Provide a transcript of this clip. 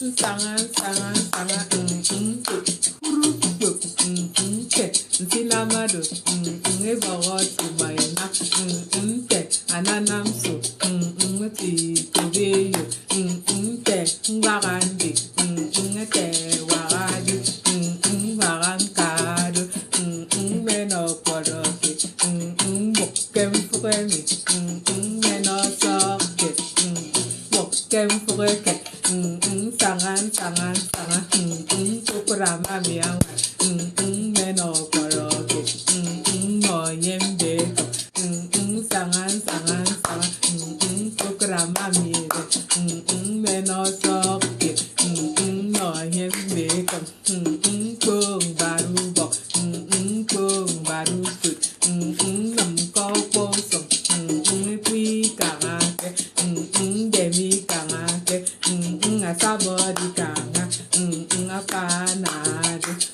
sanga ke nsinamado ngebagothi bayina te ananamso ngati tobeyo te ngagandi ngate wagadi ngagankado meno poroke bokem fremi meno soke bokem freke sangan tukurama miang meno poroke no yembe sangan tukurama miang meno soke no yembe kung baru bok kung baru put nam ko po song quy kangake demi kangake asabodi kanga apanade